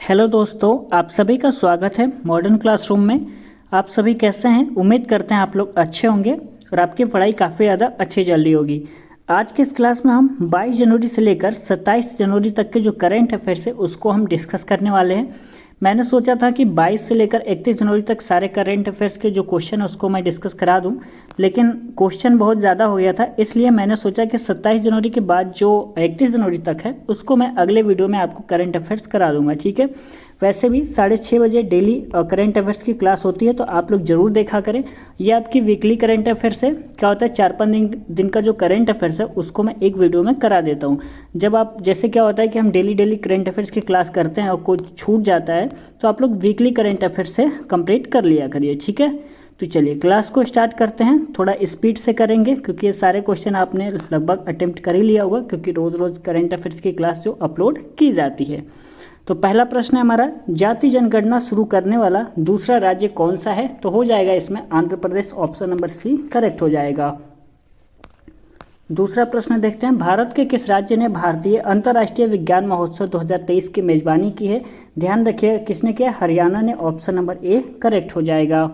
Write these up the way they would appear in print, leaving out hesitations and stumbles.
Hello दोस्तों, आप सभी का स्वागत है मॉडर्न क्लासरूम में। आप सभी कैसे हैं? उम्मीद करते हैं आप लोग अच्छे होंगे और आपकी पढ़ाई काफ़ी ज़्यादा अच्छी चल रही होगी। आज के इस क्लास में हम 22 जनवरी से लेकर 27 जनवरी तक के जो करंट अफेयर्स है उसको हम डिस्कस करने वाले हैं। मैंने सोचा था कि 22 से लेकर 31 जनवरी तक सारे करंट अफेयर्स के जो क्वेश्चन है उसको मैं डिस्कस करा दूं, लेकिन क्वेश्चन बहुत ज़्यादा हो गया था, इसलिए मैंने सोचा कि 27 जनवरी के बाद जो 31 जनवरी तक है उसको मैं अगले वीडियो में आपको करंट अफेयर्स करा दूंगा। ठीक है। वैसे भी 6:30 बजे डेली करंट अफेयर्स की क्लास होती है, तो आप लोग जरूर देखा करें। ये आपकी वीकली करंट अफेयर्स है। क्या होता है, 4-5 दिन का जो करंट अफेयर्स है उसको मैं एक वीडियो में करा देता हूँ। जब आप जैसे क्या होता है कि हम डेली करंट अफेयर्स की क्लास करते हैं और कुछ छूट जाता है, तो आप लोग वीकली करंट अफेयर्स से कंप्लीट कर लिया करिए। ठीक है। तो चलिए क्लास को स्टार्ट करते हैं। थोड़ा स्पीड से करेंगे क्योंकि ये सारे क्वेश्चन आपने लगभग अटेम्प्ट कर ही लिया होगा, क्योंकि रोज़ रोज़ करंट अफेयर्स की क्लास जो अपलोड की जाती है। तो पहला प्रश्न है हमारा, जाति जनगणना शुरू करने वाला दूसरा राज्य कौन सा है? तो हो जाएगा इसमें Andhra Pradesh. Option number C correct हो जाएगा। दूसरा प्रश्न देखते हैं, भारत के किस राज्य ने भारतीय अंतर्राष्ट्रीय विज्ञान महोत्सव 2023 की मेजबानी की है? ध्यान रखिए किसने किया? हरियाणा ने। ऑप्शन नंबर ए करेक्ट हो जाएगा।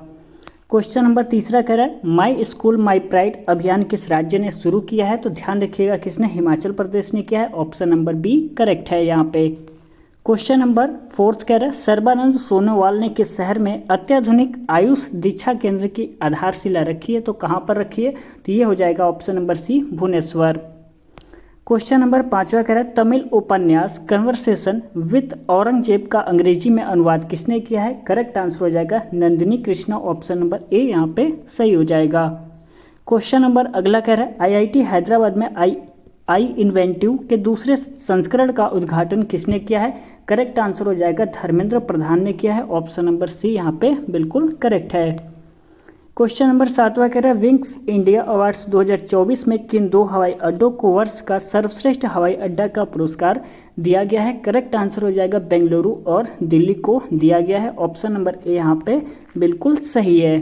क्वेश्चन नंबर तीसरा कह रहा है, माई स्कूल माई प्राइड अभियान किस राज्य ने शुरू किया है? तो ध्यान रखिएगा किसने? हिमाचल प्रदेश ने किया है। ऑप्शन नंबर बी करेक्ट है यहाँ पे। क्वेश्चन नंबर फोर्थ कह रहा है, सर्बानंद सोनोवाल ने किस शहर में अत्याधुनिक आयुष दीक्षा केंद्र की आधारशिला रखी है? तो कहाँ पर रखी है? तो ये हो जाएगा option number C Bhubaneswar. Question number पांचवा कह रहा है, तमिल उपन्यास कन्वर्सेशन विथ औरंगजेब का अंग्रेजी में अनुवाद किसने किया है? करेक्ट आंसर हो जाएगा नंदिनी कृष्णा। ऑप्शन नंबर ए यहाँ पे सही हो जाएगा। क्वेश्चन नंबर अगला कह रहा है, आईआईटी हैदराबाद में आई इन्वेंटिव के दूसरे संस्करण का उद्घाटन किसने किया है? करेक्ट आंसर हो जाएगा धर्मेंद्र प्रधान ने किया है। ऑप्शन नंबर सी यहाँ पे बिल्कुल करेक्ट है। क्वेश्चन नंबर सातवां कह रहा है, विंग्स इंडिया अवार्ड्स 2024 में किन दो हवाई अड्डों को वर्ष का सर्वश्रेष्ठ हवाई अड्डा का पुरस्कार दिया गया है? करेक्ट आंसर हो जाएगा बेंगलुरु और दिल्ली को दिया गया है। ऑप्शन नंबर ए यहाँ पे बिल्कुल सही है।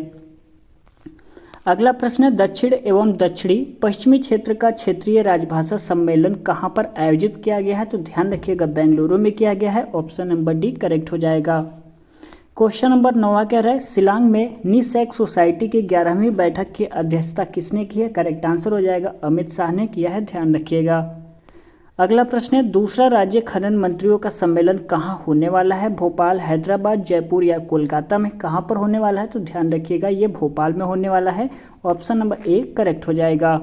अगला प्रश्न है, दक्षिण एवं दक्षिणी पश्चिमी क्षेत्र का क्षेत्रीय राजभाषा सम्मेलन कहाँ पर आयोजित किया गया है? तो ध्यान रखिएगा बेंगलुरु में किया गया है। ऑप्शन नंबर डी करेक्ट हो जाएगा। क्वेश्चन नंबर 9 कह रहा है, शिलांग में निसैक सोसाइटी की 11वीं बैठक की अध्यक्षता किसने की है? करेक्ट आंसर हो जाएगा अमित शाह ने किया है। ध्यान रखिएगा। अगला प्रश्न है, दूसरा राज्य खनन मंत्रियों का सम्मेलन कहाँ होने वाला है? भोपाल, हैदराबाद, जयपुर या कोलकाता में कहाँ पर होने वाला है? तो ध्यान रखिएगा ये भोपाल में होने वाला है। ऑप्शन नंबर ए करेक्ट हो जाएगा।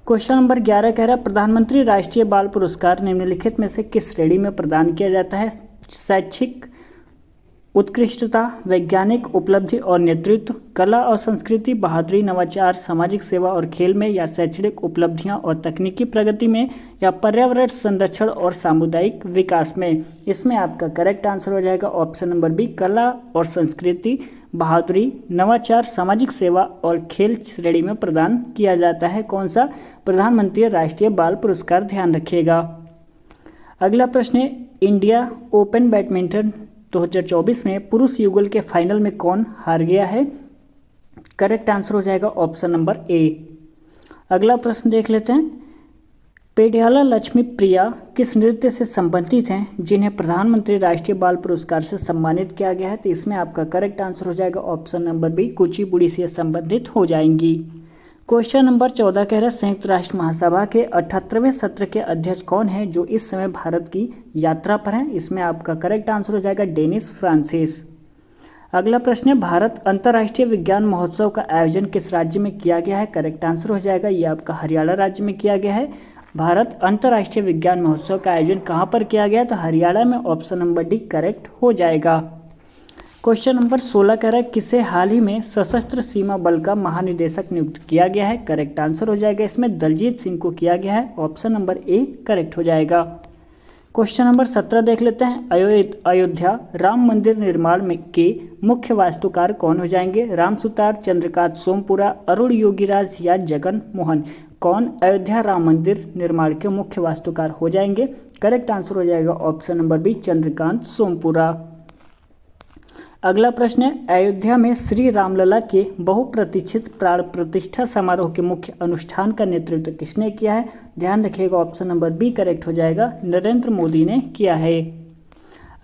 क्वेश्चन नंबर 11 कह रहा है, प्रधानमंत्री राष्ट्रीय बाल पुरस्कार निम्नलिखित में से किस श्रेणी में प्रदान किया जाता है? शैक्षिक उत्कृष्टता, वैज्ञानिक उपलब्धि और नेतृत्व, कला और संस्कृति, बहादुरी, नवाचार, सामाजिक सेवा और खेल में, या शैक्षणिक उपलब्धियां और तकनीकी प्रगति में, या पर्यावरण संरक्षण और सामुदायिक विकास में? इसमें आपका करेक्ट आंसर हो जाएगा ऑप्शन नंबर बी कला और संस्कृति, बहादुरी, नवाचार, सामाजिक सेवा और खेल श्रेणी में प्रदान किया जाता है। कौन सा? प्रधानमंत्री राष्ट्रीय बाल पुरस्कार। ध्यान रखिएगा। अगला प्रश्न है, इंडिया ओपन बैडमिंटन 2024 में पुरुष युगल के फाइनल में कौन हार गया है? करेक्ट आंसर हो जाएगा ऑप्शन नंबर ए। अगला प्रश्न देख लेते हैं, पेडियाला लक्ष्मी प्रिया किस नृत्य से संबंधित हैं जिन्हें प्रधानमंत्री राष्ट्रीय बाल पुरस्कार से सम्मानित किया गया है? तो इसमें आपका करेक्ट आंसर हो जाएगा ऑप्शन नंबर बी कुचिपुड़ी से संबंधित हो जाएंगी। क्वेश्चन नंबर 14 कह रहा है, संयुक्त राष्ट्र महासभा के 78वें सत्र के अध्यक्ष कौन है जो इस समय भारत की यात्रा पर हैं? इसमें आपका करेक्ट आंसर हो जाएगा डेनिस फ्रांसिस। अगला प्रश्न है, भारत अंतर्राष्ट्रीय विज्ञान महोत्सव का आयोजन किस राज्य में किया गया है? करेक्ट आंसर हो जाएगा ये आपका हरियाणा राज्य में किया गया है। भारत अंतर्राष्ट्रीय विज्ञान महोत्सव का आयोजन कहाँ पर किया गया? तो हरियाणा में। ऑप्शन नंबर डी करेक्ट हो जाएगा। क्वेश्चन नंबर 16 कह रहा है, किसे हाल ही में सशस्त्र सीमा बल का महानिदेशक नियुक्त किया गया है? करेक्ट आंसर हो जाएगा इसमें दलजीत सिंह को किया गया है। ऑप्शन नंबर ए करेक्ट हो जाएगा। क्वेश्चन नंबर 17 देख लेते हैं, अयोध्या राम मंदिर निर्माण में के मुख्य वास्तुकार कौन हो जाएंगे? राम सुतार, चंद्रकांत सोमपुरा, अरुण योगीराज या जगन मोहन? कौन अयोध्या राम मंदिर निर्माण के मुख्य वास्तुकार हो जाएंगे? करेक्ट आंसर हो जाएगा option number B Chandrakant Sompura. अगला प्रश्न है, अयोध्या में श्री रामलला के बहुप्रतीक्षित प्राण प्रतिष्ठा समारोह के मुख्य अनुष्ठान का नेतृत्व किसने किया है? ध्यान रखिएगा ऑप्शन नंबर बी करेक्ट हो जाएगा नरेंद्र मोदी ने किया है।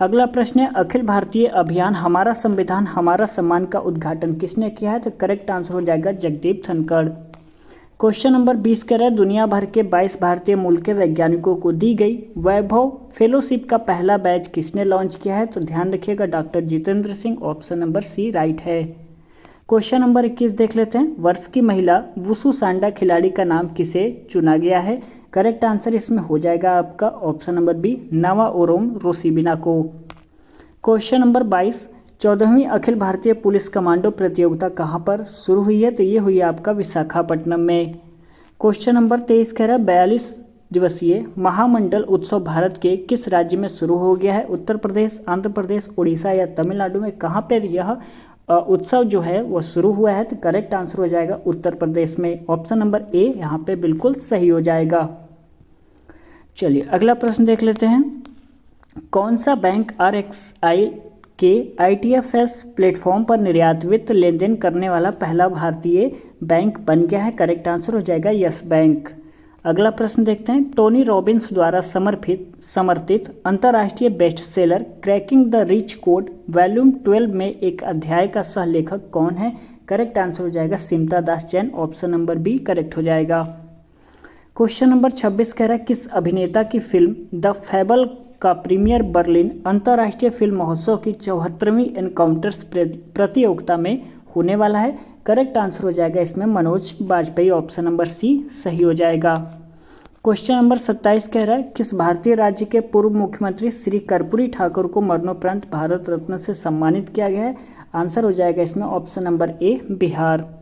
अगला प्रश्न है अखिल भारतीय अभियान हमारा संविधान हमारा सम्मान का उद्घाटन किसने किया है? तो करेक्ट आंसर हो जाएगा जगदीप धनखड़। क्वेश्चन नंबर 20 कह रहा है दुनिया भर के 22 भारतीय मूल के वैज्ञानिकों को दी गई वैभव फेलोशिप का पहला बैच किसने लॉन्च किया है? तो ध्यान रखिएगा doctor Jitendra Singh, option number C right है। क्वेश्चन नंबर 21 देख लेते हैं वर्ष की महिला वुशु सांडा खिलाड़ी का नाम किसे चुना गया है? करेक्ट आंसर इसमें हो जाएगा आपका ऑप्शन नंबर बी नवाओरोम रोसिबिना को। Question number 22 14वीं Akhil Bharatiya police commando प्रतियोगिता कहाँ पर शुरू हुई है? तो ये हुई है आपका विशाखापट्टनम में। क्वेश्चन नंबर 23 कह रहा है 42 दिवसीय महामंडल उत्सव भारत के किस राज्य में शुरू हो गया है? उत्तर प्रदेश, आंध्र प्रदेश, उड़ीसा या तमिलनाडु में कहाँ पर यह उत्सव जो है वो शुरू हुआ है? तो करेक्ट आंसर हो जाएगा उत्तर प्रदेश में, ऑप्शन नंबर ए यहाँ पे बिल्कुल सही हो जाएगा। चलिए अगला प्रश्न देख लेते हैं कौन सा बैंक RXI के ITFS प्लेटफॉर्म पर निर्यात वित्त लेन देन करने वाला पहला भारतीय बैंक बन गया है? करेक्ट आंसर हो जाएगा यस बैंक। अगला प्रश्न देखते हैं टोनी रॉबिन्स द्वारा समर्थित अंतर्राष्ट्रीय best seller cracking the rich code volume 12 में एक अध्याय का सह लेखक कौन है? करेक्ट आंसर हो जाएगा Smita Das Jain, option number B correct हो जाएगा। क्वेश्चन नंबर 26 कह रहा है किस अभिनेता की फिल्म द फैबल का प्रीमियर बर्लिन अंतर्राष्ट्रीय फिल्म महोत्सव की 74वीं एनकाउंटर्स प्रतियोगिता में होने वाला है? करेक्ट आंसर हो जाएगा इसमें Manoj Bajpayee, option number C सही हो जाएगा। क्वेश्चन नंबर 27 कह रहा है किस भारतीय राज्य के पूर्व मुख्यमंत्री श्री कर्पूरी ठाकुर को मरणोपरांत भारत रत्न से सम्मानित किया गया है? आंसर हो जाएगा इसमें ऑप्शन नंबर ए बिहार।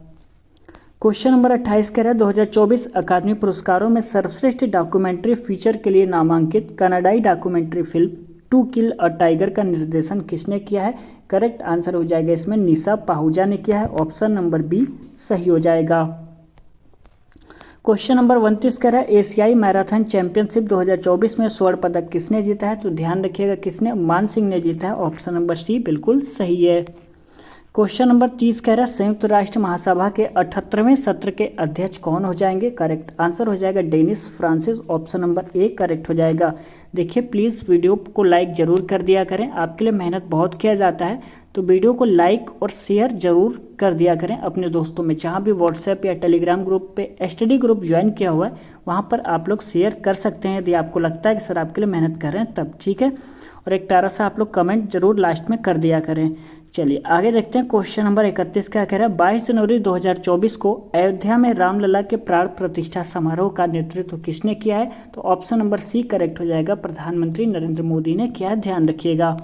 क्वेश्चन नंबर 28 कह रहा है 2024 अकादमी पुरस्कारों में सर्वश्रेष्ठ डॉक्यूमेंट्री फीचर के लिए नामांकित कनाडाई documentary film to kill a tiger का निर्देशन किसने किया है? करेक्ट आंसर हो जाएगा इसमें निशा पाहुजा ने किया है, ऑप्शन नंबर बी सही हो जाएगा। क्वेश्चन नंबर 29 कह रहा है एशियाई मैराथन चैंपियनशिप 2024 में स्वर्ण पदक किसने जीता है? तो ध्यान रखिएगा किसने, मान सिंह ने जीता है, ऑप्शन नंबर सी बिल्कुल सही है। क्वेश्चन नंबर 30 कह रहा है संयुक्त राष्ट्र महासभा के 78वें सत्र के अध्यक्ष कौन हो जाएंगे? करेक्ट आंसर हो जाएगा Dennis Francis, option number A correct हो जाएगा। देखिए प्लीज़ वीडियो को लाइक जरूर कर दिया करें, आपके लिए मेहनत बहुत किया जाता है, तो वीडियो को लाइक और शेयर जरूर कर दिया करें अपने दोस्तों में। जहाँ भी व्हाट्सएप या टेलीग्राम ग्रुप पे स्टडी ग्रुप ज्वाइन किया हुआ है वहाँ पर आप लोग शेयर कर सकते हैं यदि आपको लगता है कि सर आपके लिए मेहनत कर रहे हैं तब, ठीक है। और एक प्यारा सा आप लोग कमेंट जरूर लास्ट में कर दिया करें। चलिए आगे देखते हैं क्वेश्चन नंबर 31 क्या कह रहा है 22 जनवरी 2024 को अयोध्या में रामलला के प्राण प्रतिष्ठा समारोह का नेतृत्व किसने किया है? तो ऑप्शन नंबर सी करेक्ट हो जाएगा, प्रधानमंत्री नरेंद्र मोदी ने किया है, ध्यान रखिएगा।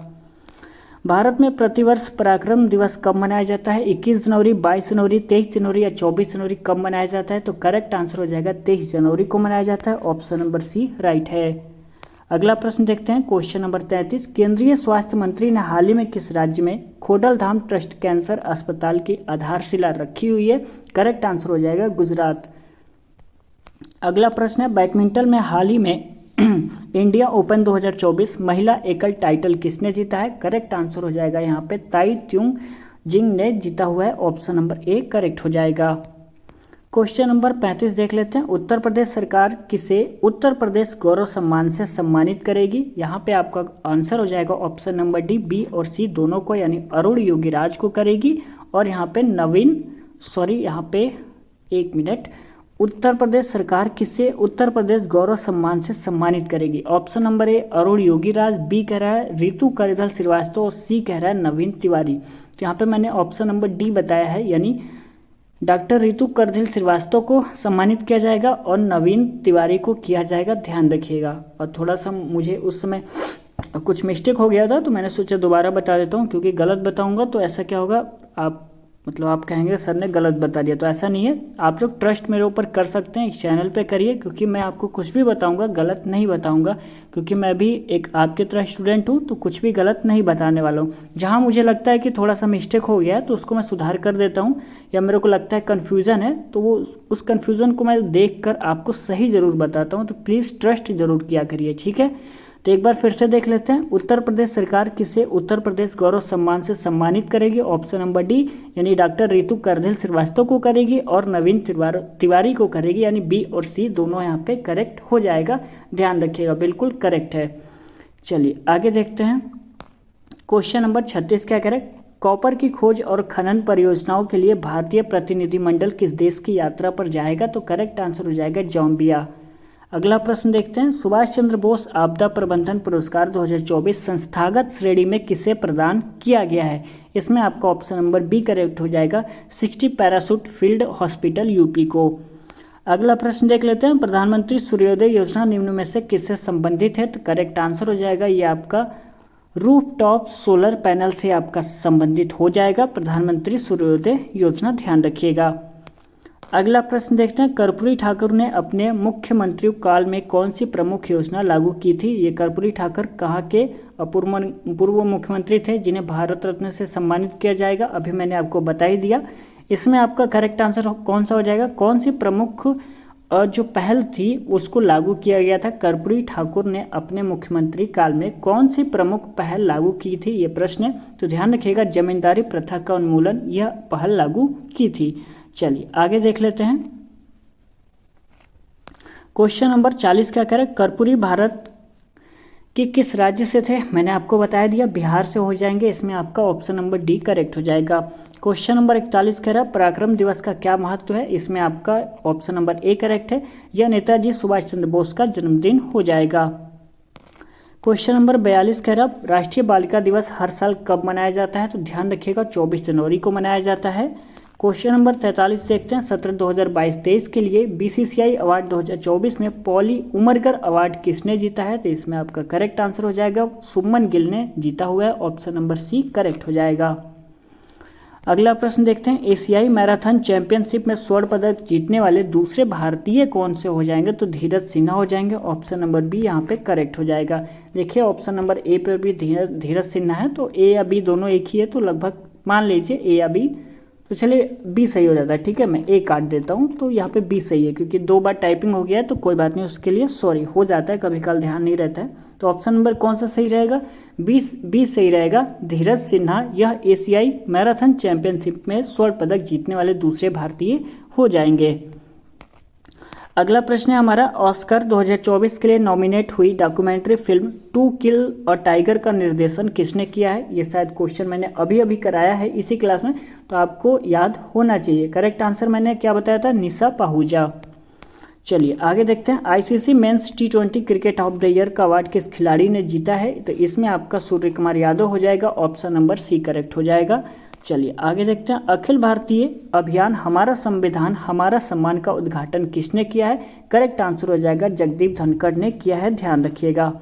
भारत में प्रतिवर्ष पराक्रम दिवस कब मनाया जाता है? 21 जनवरी, 22 जनवरी, 23 जनवरी या 24 जनवरी कब मनाया जाता है? तो करेक्ट आंसर हो जाएगा 23 जनवरी को मनाया जाता है, ऑप्शन नंबर सी राइट है। अगला प्रश्न देखते हैं क्वेश्चन नंबर 33 केंद्रीय स्वास्थ्य मंत्री ने हाल ही में किस राज्य में खोडलधाम ट्रस्ट कैंसर अस्पताल की आधारशिला रखी हुई है? करेक्ट आंसर हो जाएगा गुजरात। अगला प्रश्न है बैडमिंटन में हाल ही में इंडिया ओपन 2024 महिला एकल टाइटल किसने जीता है? करेक्ट आंसर हो जाएगा यहाँ पे ताई त्यूंग जिंग ने जीता हुआ है, ऑप्शन नंबर ए करेक्ट हो जाएगा। क्वेश्चन नंबर 35 देख लेते हैं उत्तर प्रदेश सरकार किसे उत्तर प्रदेश गौरव सम्मान से सम्मानित करेगी? यहाँ पे आपका आंसर हो जाएगा ऑप्शन नंबर डी, बी और सी दोनों को, यानी अरुण योगीराज को करेगी और यहाँ पे उत्तर प्रदेश सरकार किसे उत्तर प्रदेश गौरव सम्मान से सम्मानित करेगी? Option number A Arun Yogiraj, B कह रहा है रितु करदल श्रीवास्तव और सी कह रहा है नवीन तिवारी। तो यहाँ पे मैंने ऑप्शन नंबर डी बताया है, यानी डॉक्टर रितु करदिल श्रीवास्तव को सम्मानित किया जाएगा और नवीन तिवारी को किया जाएगा, ध्यान रखिएगा। और थोड़ा सा मुझे उस समय कुछ मिस्टेक हो गया था तो मैंने सोचा दोबारा बता देता हूँ, क्योंकि गलत बताऊँगा तो ऐसा क्या होगा, आप कहेंगे सर ने गलत बता दिया, तो ऐसा नहीं है। आप लोग ट्रस्ट मेरे ऊपर कर सकते हैं, इस चैनल पे करिए, क्योंकि मैं आपको कुछ भी बताऊंगा गलत नहीं बताऊंगा, क्योंकि मैं भी एक आपके तरह स्टूडेंट हूं, तो कुछ भी गलत नहीं बताने वाला हूं। जहां मुझे लगता है कि थोड़ा सा मिस्टेक हो गया है तो उसको मैं सुधार कर देता हूं, या मेरे को लगता है कन्फ्यूज़न है तो वो उस कन्फ्यूज़न को मैं देख कर आपको सही ज़रूर बताता हूँ। तो प्लीज़ ट्रस्ट ज़रूर किया करिए, ठीक है। तो एक बार फिर से देख लेते हैं उत्तर प्रदेश सरकार किसे उत्तर प्रदेश गौरव सम्मान से सम्मानित करेगी? ऑप्शन नंबर डी, यानी डॉक्टर रितु करदिल श्रीवास्तव को करेगी और नवीन तिवारी को करेगी, यानी बी और सी दोनों यहाँ पे करेक्ट हो जाएगा, ध्यान रखिएगा बिल्कुल करेक्ट है। चलिए आगे देखते हैं क्वेश्चन नंबर 36 क्या कह रहा है, कॉपर की खोज और खनन परियोजनाओं के लिए भारतीय प्रतिनिधिमंडल किस देश की यात्रा पर जाएगा? तो करेक्ट आंसर हो जाएगा जाम्बिया। अगला प्रश्न देखते हैं, सुभाष चंद्र बोस आपदा प्रबंधन पुरस्कार 2024 संस्थागत श्रेणी में किसे प्रदान किया गया है? इसमें आपका ऑप्शन नंबर बी करेक्ट हो जाएगा 60 पैराशूट फील्ड हॉस्पिटल यूपी को। अगला प्रश्न देख लेते हैं, प्रधानमंत्री सूर्योदय योजना निम्न में से किससे संबंधित है? तो करेक्ट आंसर हो जाएगा ये आपका रूफटॉप सोलर पैनल से आपका संबंधित हो जाएगा प्रधानमंत्री सूर्योदय योजना, ध्यान रखिएगा। अगला प्रश्न देखते हैं, कर्पूरी ठाकुर ने अपने मुख्यमंत्री काल में कौन सी प्रमुख योजना लागू की थी? ये कर्पूरी ठाकुर कहाँ के पूर्व मुख्यमंत्री थे जिन्हें भारत रत्न से सम्मानित किया जाएगा? अभी मैंने आपको बता ही दिया। इसमें आपका करेक्ट आंसर कौन सा हो जाएगा, कौन सी प्रमुख जो पहल थी उसको लागू किया गया था? कर्पूरी ठाकुर ने अपने मुख्यमंत्री काल में कौन सी प्रमुख पहल लागू की थी, ये प्रश्न है। तो ध्यान रखिएगा, जमींदारी प्रथा का उन्मूलन यह पहल लागू की थी। चलिए आगे देख लेते हैं, क्वेश्चन नंबर 40 क्या कह रहा है, कर्पूरी भारत के किस राज्य से थे? मैंने आपको बताया दिया, बिहार से हो जाएंगे। इसमें आपका ऑप्शन नंबर डी करेक्ट हो जाएगा। क्वेश्चन नंबर 41 कह रहा है, पराक्रम दिवस का क्या महत्व है? इसमें आपका ऑप्शन नंबर ए करेक्ट है, यह नेताजी सुभाष चंद्र बोस का जन्मदिन हो जाएगा। क्वेश्चन नंबर 42 कह रहा है, राष्ट्रीय बालिका दिवस हर साल कब मनाया जाता है? तो ध्यान रखिएगा 24 जनवरी को मनाया जाता है। क्वेश्चन नंबर 43 देखते हैं, सत्र 2022-23 के लिए बीसीसीआई अवार्ड 2024 में पॉली उमरगर अवार्ड किसने जीता है? तो इसमें आपका करेक्ट आंसर हो जाएगा शुभमन गिल ने जीता हुआ है, ऑप्शन नंबर सी करेक्ट हो जाएगा। अगला प्रश्न देखते हैं, एशियाई मैराथन चैंपियनशिप में स्वर्ण पदक जीतने वाले दूसरे भारतीय कौन से हो जाएंगे? तो धीरज सिन्हा हो जाएंगे, ऑप्शन नंबर बी यहाँ पे करेक्ट हो जाएगा। देखिए ऑप्शन नंबर ए पर भी धीरज सिन्हा है, तो ए या बी दोनों एक ही है, तो लगभग मान लीजिए ए या बी, तो चलिए बी सही हो जाता है। ठीक है, मैं ए काट देता हूँ, तो यहाँ पे बी सही है क्योंकि 2 बार टाइपिंग हो गया है, तो कोई बात नहीं, उसके लिए सॉरी, हो जाता है कभी कल, ध्यान नहीं रहता है। तो ऑप्शन नंबर कौन सा सही रहेगा? बी सही रहेगा, धीरज सिन्हा यह एशियाई मैराथन चैंपियनशिप में स्वर्ण पदक जीतने वाले दूसरे भारतीय हो जाएंगे। अगला प्रश्न है हमारा, ऑस्कर 2024 के लिए नॉमिनेट हुई documentary film to kill a tiger का निर्देशन किसने किया है? ये शायद क्वेश्चन मैंने अभी कराया है इसी क्लास में, तो आपको याद होना चाहिए। करेक्ट आंसर मैंने क्या बताया था, निशा पाहुजा। चलिए आगे देखते हैं, ICC men's T20 cricket of the year का अवार्ड किस खिलाड़ी ने जीता है? तो इसमें आपका सूर्य कुमार यादव हो जाएगा, ऑप्शन नंबर सी करेक्ट हो जाएगा। चलिए आगे देखते हैं, अखिल भारतीय अभियान हमारा संविधान हमारा सम्मान का उद्घाटन किसने किया है? करेक्ट आंसर हो जाएगा जगदीप धनखड़ ने किया है, ध्यान रखिएगा।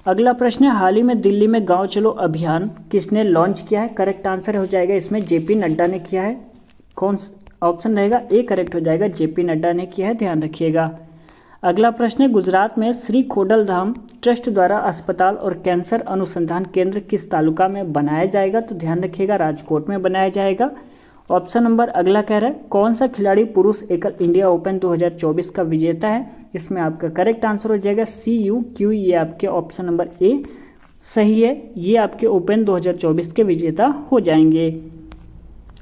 अगला प्रश्न है, हाल ही में दिल्ली में गांव चलो अभियान किसने लॉन्च किया है? करेक्ट आंसर हो जाएगा इसमें जेपी नड्डा ने किया है। कौन ऑप्शन रहेगा? ए करेक्ट हो जाएगा, जेपी नड्डा ने किया है, ध्यान रखिएगा। अगला प्रश्न है, गुजरात में श्री खोडलधाम ट्रस्ट द्वारा अस्पताल और कैंसर अनुसंधान केंद्र किस तालुका में बनाया जाएगा? तो ध्यान रखिएगा राजकोट में बनाया जाएगा। ऑप्शन नंबर अगला कह रहा है, कौन सा खिलाड़ी पुरुष एकल इंडिया ओपन 2024 का विजेता है? इसमें आपका करेक्ट आंसर हो जाएगा CUQ, ये आपके ऑप्शन नंबर ए सही है, ये आपके ओपन 2024 के विजेता हो जाएंगे।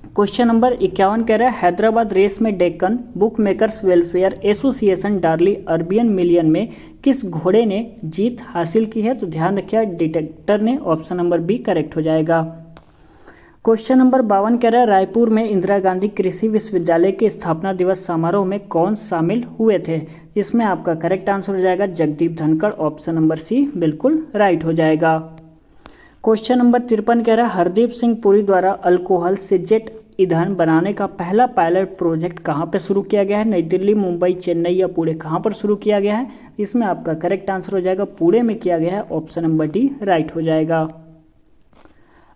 क्वेश्चन नंबर 51 कह रहा है, हैदराबाद रेस में Deccan bookmakers welfare association Darley Arabian million में किस घोड़े ने जीत हासिल की है? तो ध्यान रखिए डिटेक्टर ने, ऑप्शन नंबर बी करेक्ट हो जाएगा। क्वेश्चन नंबर 52 कह रहा है, रायपुर में इंदिरा गांधी कृषि विश्वविद्यालय के स्थापना दिवस समारोह में कौन शामिल हुए थे? इसमें आपका करेक्ट आंसर हो जाएगा Jagdeep Dhankhar, option number C बिल्कुल राइट हो जाएगा। क्वेश्चन नंबर 53 कह रहा है, हरदीप सिंह पुरी द्वारा अल्कोहल से जेट ईंधन बनाने का पहला पायलट प्रोजेक्ट कहाँ पर शुरू किया गया है? नई दिल्ली, मुंबई, चेन्नई या पुणे, कहाँ पर शुरू किया गया है? इसमें आपका करेक्ट आंसर हो जाएगा पुणे में किया गया है, ऑप्शन नंबर डी राइट हो जाएगा।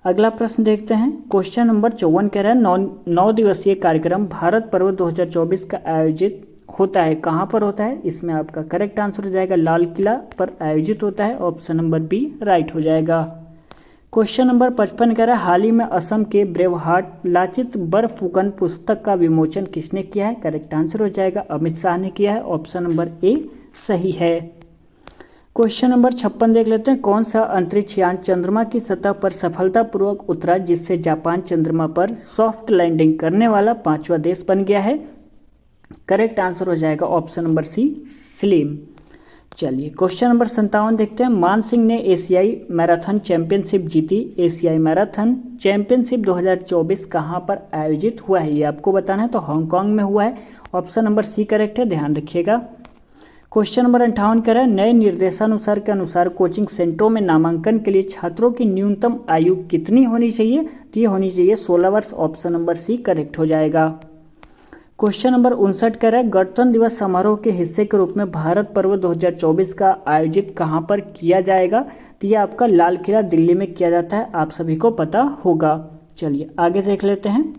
अगला प्रश्न देखते हैं, क्वेश्चन नंबर 54 कह रहा है, 9 दिवसीय कार्यक्रम भारत पर्व 2024 का आयोजित होता है, कहाँ पर होता है? इसमें आपका करेक्ट आंसर हो जाएगा लाल किला पर आयोजित होता है, ऑप्शन नंबर बी राइट हो जाएगा। क्वेश्चन नंबर 55 कह रहा है, हाल ही में असम के ब्रेवहाट लाचित बरफुकन पुस्तक का विमोचन किसने किया है? करेक्ट आंसर हो जाएगा अमित शाह ने किया है, ऑप्शन नंबर ए सही है। क्वेश्चन नंबर 56 देख लेते हैं, कौन सा अंतरिक्ष यान चंद्रमा की सतह पर सफलतापूर्वक उतरा जिससे जापान चंद्रमा पर सॉफ्ट लैंडिंग करने वाला 5वां देश बन गया है? करेक्ट आंसर हो जाएगा ऑप्शन नंबर सी स्लिम। चलिए क्वेश्चन नंबर 57 देखते हैं। मान सिंह ने एशियाई मैराथन चैंपियनशिप जीती। एशियाई मैराथन चैंपियनशिप 2024 कहाँ पर आयोजित हुआ है, ये आपको बताना है। तो हांगकांग में हुआ है। ऑप्शन नंबर सी करेक्ट है, ध्यान रखिएगा। क्वेश्चन नंबर 58 कह रहा है नए निर्देशानुसार के अनुसार कोचिंग सेंटरों में नामांकन के लिए छात्रों की न्यूनतम आयु कितनी होनी चाहिए, तो ये होनी चाहिए 16 वर्ष। ऑप्शन नंबर सी करेक्ट हो जाएगा। क्वेश्चन नंबर 59 कह रहा है गणतंत्र दिवस समारोह के हिस्से के रूप में भारत पर्व 2024 का आयोजित कहाँ पर किया जाएगा, तो ये आपका लाल किला दिल्ली में किया जाता है, आप सभी को पता होगा। चलिए आगे देख लेते हैं।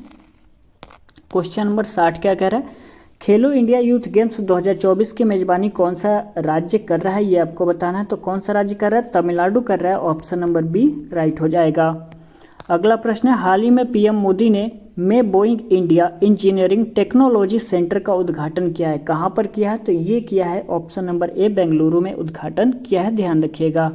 क्वेश्चन नंबर 60 क्या कह रहा है खेलो इंडिया यूथ गेम्स 2024 की मेजबानी कौन सा राज्य कर रहा है, ये आपको बताना है। तो कौन सा राज्य कर रहा है, तमिलनाडु कर रहा है। ऑप्शन नंबर बी राइट हो जाएगा। अगला प्रश्न है हाल ही में पीएम मोदी ने Boeing India engineering technology centre का उद्घाटन किया है, कहाँ पर किया है, तो ये किया है ऑप्शन नंबर ए बेंगलुरु में उद्घाटन किया है, ध्यान रखिएगा।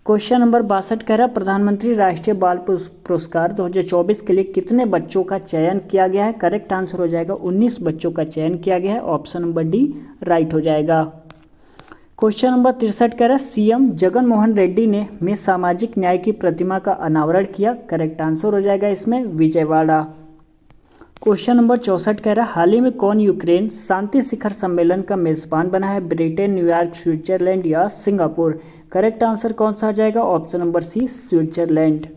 क्वेश्चन नंबर 62 कह रहा है प्रधानमंत्री राष्ट्रीय बाल पुरस्कार 2024 के लिए कितने बच्चों का चयन किया गया है, करेक्ट आंसर हो जाएगा 19 बच्चों का चयन किया गया है। ऑप्शन नंबर डी राइट हो जाएगा। क्वेश्चन नंबर 63 कह रहा है सीएम जगन मोहन रेड्डी ने में सामाजिक न्याय की प्रतिमा का अनावरण किया, करेक्ट आंसर हो जाएगा इसमें विजयवाड़ा। क्वेश्चन नंबर 64 कह रहा है हाल ही में कौन यूक्रेन शांति शिखर सम्मेलन का मेजबान बना है, ब्रिटेन, न्यूयॉर्क, स्विट्जरलैंड या सिंगापुर, करेक्ट आंसर कौन सा आ जाएगा, ऑप्शन नंबर सी स्विट्जरलैंड।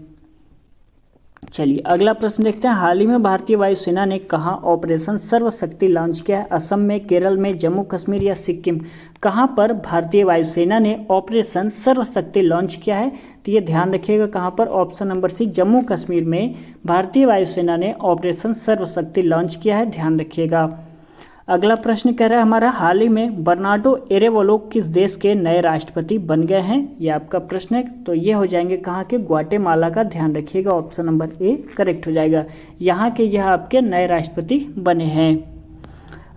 चलिए अगला प्रश्न देखते हैं हाल ही में भारतीय वायुसेना ने कहाँ ऑपरेशन सर्वशक्ति लॉन्च किया है, असम में, केरल में, जम्मू कश्मीर या सिक्किम, कहाँ पर भारतीय वायुसेना ने ऑपरेशन सर्वशक्ति लॉन्च किया है, तो ये ध्यान रखिएगा कहाँ पर, option number C Jammu Kashmir में भारतीय वायुसेना ने ऑपरेशन सर्वशक्ति लॉन्च किया है, ध्यान रखिएगा। अगला प्रश्न कह रहा है हमारा हाल ही में बर्नार्डो एरेवोलो किस देश के नए राष्ट्रपति बन गए हैं, ये आपका प्रश्न है। तो ये हो जाएंगे कहाँ के, ग्वाटेमाला का, ध्यान रखिएगा। ऑप्शन नंबर ए करेक्ट हो जाएगा। यहाँ के यह आपके नए राष्ट्रपति बने हैं।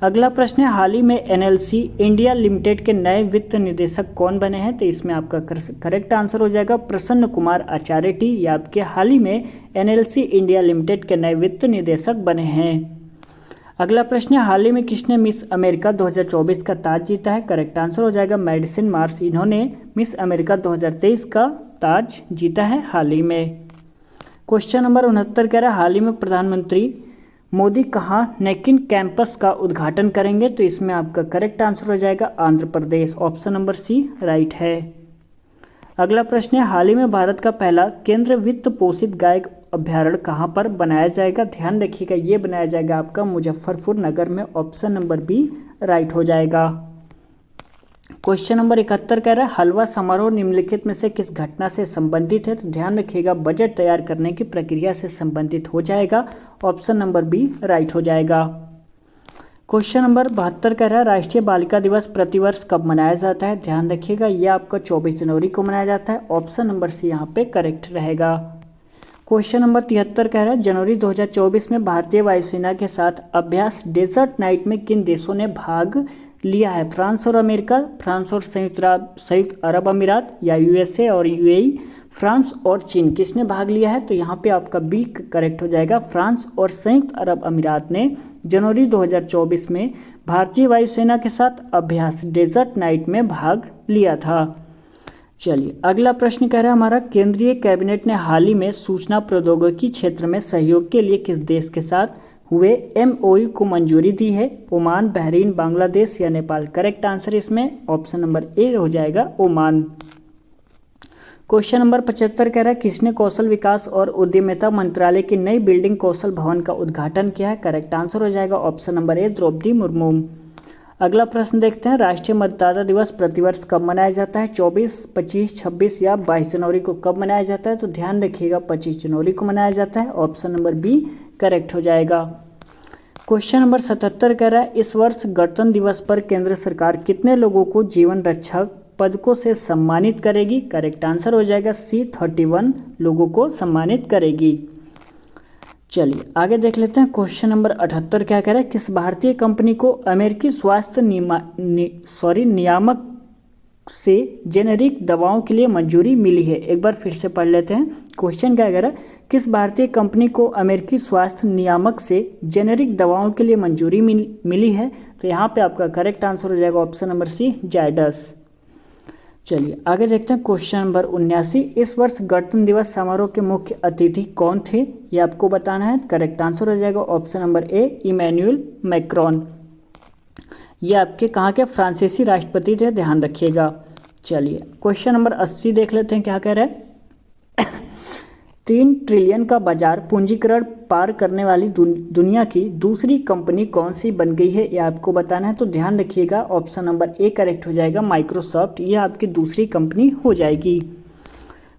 अगला प्रश्न है हाल ही में एनएलसी इंडिया लिमिटेड के नए वित्त निदेशक कौन बने हैं, तो इसमें आपका करेक्ट आंसर हो जाएगा प्रसन्न कुमार आचार्य टी। ये आपके हाल ही में एनएलसी इंडिया लिमिटेड के नए वित्त निदेशक बने हैं। अगला प्रश्न है हाल ही में किसने मिस अमेरिका 2024 का ताज जीता है, करेक्ट आंसर हो जाएगा मैडिसन मार्स। इन्होंने मिस अमेरिका 2023 का ताज जीता है हाल ही में। क्वेश्चन नंबर 69 कह रहा है हाल ही में प्रधानमंत्री मोदी कहाँ नेकिन कैंपस का उद्घाटन करेंगे, तो इसमें आपका करेक्ट आंसर हो जाएगा Andhra Pradesh. Option number C right है। अगला प्रश्न है हाल ही में भारत का पहला केंद्र वित्त पोषित गाय अभ्यारण्य कहाँ पर बनाया जाएगा, ध्यान रखिएगा ये बनाया जाएगा आपका मुजफ्फरपुर नगर में। ऑप्शन नंबर बी राइट हो जाएगा। क्वेश्चन नंबर 71 कह रहा है हलवा समारोह निम्नलिखित में से किस घटना से संबंधित है, तो ध्यान रखिएगा बजट तैयार करने की प्रक्रिया से संबंधित हो जाएगा। ऑप्शन नंबर बी राइट हो जाएगा। क्वेश्चन नंबर 72 कह रहा है राष्ट्रीय बालिका दिवस प्रतिवर्ष कब मनाया जाता है, ध्यान रखिएगा यह आपका 24 जनवरी को मनाया जाता है। ऑप्शन नंबर सी यहाँ पे करेक्ट रहेगा। क्वेश्चन नंबर 73 कह रहा है जनवरी 2024 में भारतीय वायुसेना के साथ अभ्यास डेजर्ट नाइट में किन देशों ने भाग लिया है, फ्रांस और अमेरिका, फ्रांस और संयुक्त अरब अमीरात या यूएसए और यूएई, फ्रांस और चीन, किसने भाग लिया है, तो यहाँ पे आपका बी करेक्ट हो जाएगा। फ्रांस और संयुक्त अरब अमीरात ने जनवरी 2024 में भारतीय वायुसेना के साथ अभ्यास डेजर्ट नाइट में भाग लिया था। चलिए अगला प्रश्न कह रहा है हमारा केंद्रीय कैबिनेट ने हाल ही में सूचना प्रौद्योगिकी क्षेत्र में सहयोग के लिए किस देश के साथ हुए एमओयू को मंजूरी दी है, ओमान, बहरीन, बांग्लादेश या नेपाल, करेक्ट आंसर इसमें ऑप्शन नंबर ए हो जाएगा ओमान। क्वेश्चन नंबर 75 कह रहा है किसने कौशल विकास और उद्यमिता मंत्रालय की नई बिल्डिंग कौशल भवन का उद्घाटन किया है, करेक्ट आंसर हो जाएगा option number A Droupadi Murmu. अगला प्रश्न देखते हैं राष्ट्रीय मतदाता दिवस प्रतिवर्ष कब मनाया जाता है, 24, 25, 26 या 22 जनवरी को कब मनाया जाता है, तो ध्यान रखिएगा 25 जनवरी को मनाया जाता है। ऑप्शन नंबर बी करेक्ट हो जाएगा। क्वेश्चन नंबर 77 कह रहा है इस वर्ष गणतंत्र दिवस पर केंद्र सरकार कितने लोगों को जीवन रक्षक पदकों से सम्मानित करेगी, करेक्ट आंसर हो जाएगा सी 31 लोगों को सम्मानित करेगी। चलिए आगे देख लेते हैं। क्वेश्चन नंबर 78 क्या कह रहा है किस भारतीय कंपनी को अमेरिकी स्वास्थ्य नियामक से जेनेरिक दवाओं के लिए मंजूरी मिली है, एक बार फिर से पढ़ लेते हैं। क्वेश्चन क्या कह रहा है किस भारतीय कंपनी को अमेरिकी स्वास्थ्य नियामक से जेनेरिक दवाओं के लिए मंजूरी मिली है, तो यहाँ पे आपका करेक्ट आंसर हो जाएगा ऑप्शन नंबर सी जायडस। चलिए आगे देखते हैं क्वेश्चन नंबर 79। इस वर्ष गणतंत्र दिवस समारोह के मुख्य अतिथि कौन थे, ये आपको बताना है। करेक्ट आंसर हो जाएगा option number A, Emmanuel Macron. ये आपके कहाँ के फ्रांसीसी राष्ट्रपति थे, ध्यान रखिएगा। चलिए क्वेश्चन नंबर 80 देख लेते हैं क्या कह रहा है। 3 ट्रिलियन का बाजार पूंजीकरण पार करने वाली दुनिया की दूसरी कंपनी कौन सी बन गई है, ये आपको बताना है। तो ध्यान रखिएगा ऑप्शन नंबर ए करेक्ट हो जाएगा, माइक्रोसॉफ्ट। ये आपकी दूसरी कंपनी हो जाएगी।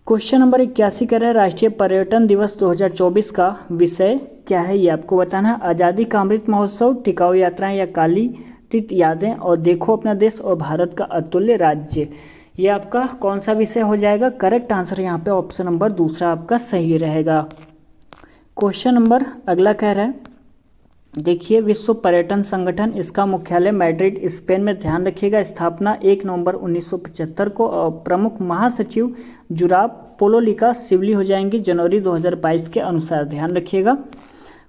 क्वेश्चन नंबर 81 कह रहा है राष्ट्रीय पर्यटन दिवस 2024 का विषय क्या है, ये आपको बताना है। आज़ादी का अमृत महोत्सव, टिकाऊ यात्राएं या काली तीत यादें, और देखो अपना देश, और भारत का अतुल्य राज्य। ये आपका कौन सा विषय हो जाएगा। करेक्ट आंसर यहाँ पे ऑप्शन नंबर दूसरा आपका सही रहेगा। क्वेश्चन नंबर अगला कह रहा है, देखिए विश्व पर्यटन संगठन, इसका मुख्यालय मैड्रिड स्पेन में, ध्यान रखिएगा। स्थापना 1 नवंबर 1975 को, और प्रमुख महासचिव जुराब पोलोलिका सिवली हो जाएंगे जनवरी 2022 के अनुसार, ध्यान रखिएगा।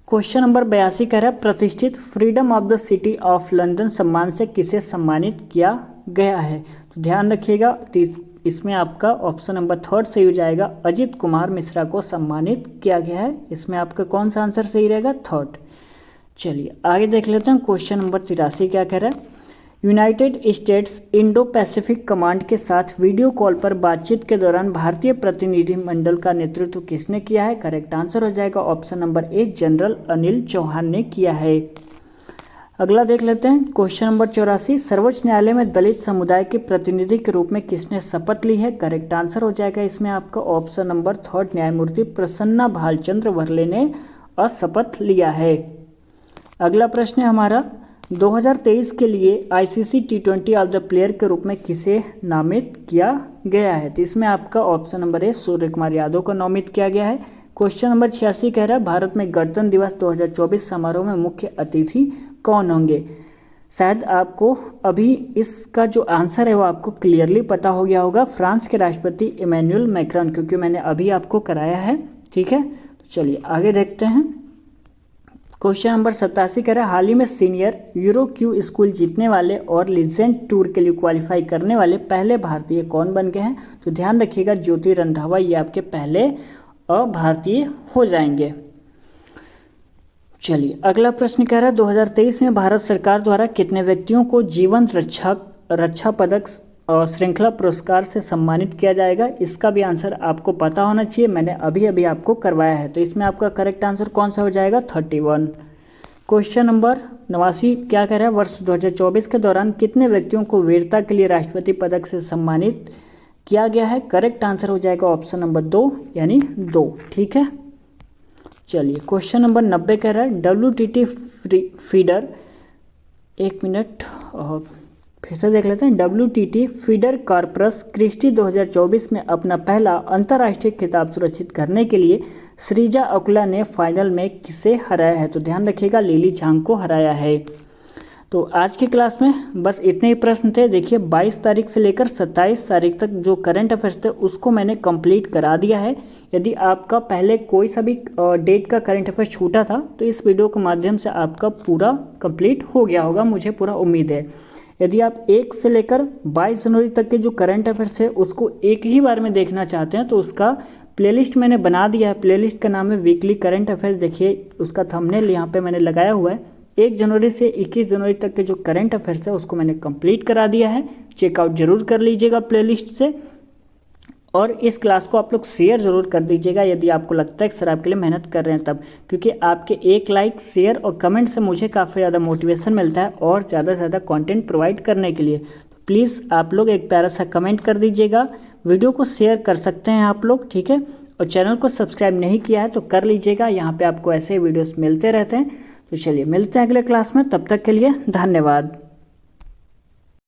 क्वेश्चन नंबर 82 कह रहा है प्रतिष्ठित freedom of the city of London सम्मान से किसे सम्मानित किया गया है, तो ध्यान रखिएगा इसमें आपका ऑप्शन नंबर 3 सही हो जाएगा, अजित कुमार मिश्रा को सम्मानित किया गया है। इसमें आपका कौन सा आंसर सही रहेगा, 3। चलिए आगे देख लेते हैं क्वेश्चन नंबर 83 क्या कह रहा है। United states Indo Pacific command के साथ वीडियो कॉल पर बातचीत के दौरान भारतीय प्रतिनिधिमंडल का नेतृत्व किसने किया है। करेक्ट आंसर हो जाएगा option number A, general Anil Chauhan ने किया है। अगला देख लेते हैं क्वेश्चन नंबर 84, सर्वोच्च न्यायालय में दलित समुदाय के प्रतिनिधि के रूप में किसने शपथ ली है। करेक्ट आंसर हो जाएगा इसमें आपका ऑप्शन नंबर 3, न्यायमूर्ति प्रसन्ना भालचंद्र वर्ले ने शपथ लिया है। अगला प्रश्न है हमारा, 2023 के लिए ICC T20 of the player के रूप में किसे नामित किया गया है, तो इसमें आपका ऑप्शन नंबर ए, सूर्य कुमार यादव को नामित किया गया है। क्वेश्चन नंबर 86 कह रहा है भारत में गणतंत्र दिवस 2024 समारोह में मुख्य अतिथि कौन होंगे। शायद आपको अभी इसका जो आंसर है वो आपको क्लियरली पता हो गया होगा, फ्रांस के राष्ट्रपति इमैनुअल मैक्रोन, क्योंकि मैंने अभी आपको कराया है। ठीक है, तो चलिए आगे देखते हैं। क्वेश्चन नंबर 87 कह रहा है हाल ही में सीनियर यूरो क्यू स्कूल जीतने वाले और लीजेंड टूर के लिए क्वालिफाई करने वाले पहले भारतीय कौन बन गए हैं, तो ध्यान रखिएगा ज्योति रंधावा, ये आपके पहले भारतीय हो जाएंगे। चलिए अगला प्रश्न कह रहा है 2023 में भारत सरकार द्वारा कितने व्यक्तियों को जीवन रक्षा पदक और श्रृंखला पुरस्कार से सम्मानित किया जाएगा। इसका भी आंसर आपको पता होना चाहिए, मैंने अभी आपको करवाया है। तो इसमें आपका करेक्ट आंसर कौन सा हो जाएगा, 31। क्वेश्चन नंबर 89 क्या कह रहा है वर्ष 2024 के दौरान कितने व्यक्तियों को वीरता के लिए राष्ट्रपति पदक से सम्मानित किया गया है। करेक्ट आंसर हो जाएगा ऑप्शन नंबर 2 यानी 2। ठीक है, चलिए क्वेश्चन नंबर 90 कह रहा है WTT फीडर, एक मिनट और फिर से देख लेते हैं। WTT फीडर कॉर्पस क्रिस्टी 2024 में अपना पहला अंतर्राष्ट्रीय खिताब सुरक्षित करने के लिए श्रीजा अकुला ने फाइनल में किसे हराया है, तो ध्यान रखिएगा लिली झांग को हराया है। तो आज की क्लास में बस इतने ही प्रश्न थे। देखिए 22 तारीख से लेकर 27 तारीख तक जो करंट अफेयर्स थे उसको मैंने कंप्लीट करा दिया है। यदि आपका पहले कोई सा भी डेट का करंट अफेयर्स छूटा था तो इस वीडियो के माध्यम से आपका पूरा कंप्लीट हो गया होगा, मुझे पूरा उम्मीद है। यदि आप 1 से लेकर 22 जनवरी तक के जो करंट अफेयर्स है उसको एक ही बार में देखना चाहते हैं तो उसका प्लेलिस्ट मैंने बना दिया है। प्लेलिस्ट का नाम है वीकली करंट अफेयर्स। देखिए उसका थंबनेल यहाँ पे मैंने लगाया हुआ है। 1 जनवरी से 21 जनवरी तक के जो करंट अफेयर्स है उसको मैंने कंप्लीट करा दिया है। चेकआउट जरूर कर लीजिएगा प्लेलिस्ट से, और इस क्लास को आप लोग शेयर जरूर कर दीजिएगा यदि आपको लगता है कि सर आपके लिए मेहनत कर रहे हैं तब, क्योंकि आपके एक लाइक, शेयर और कमेंट से मुझे काफ़ी ज़्यादा मोटिवेशन मिलता है और ज़्यादा से ज़्यादा कंटेंट प्रोवाइड करने के लिए। तो प्लीज़ आप लोग एक प्यारा सा कमेंट कर दीजिएगा, वीडियो को शेयर कर सकते हैं आप लोग, ठीक है। और चैनल को सब्सक्राइब नहीं किया है तो कर लीजिएगा, यहाँ पर आपको ऐसे वीडियोज़ मिलते रहते हैं। तो चलिए मिलते हैं अगले क्लास में, तब तक के लिए धन्यवाद।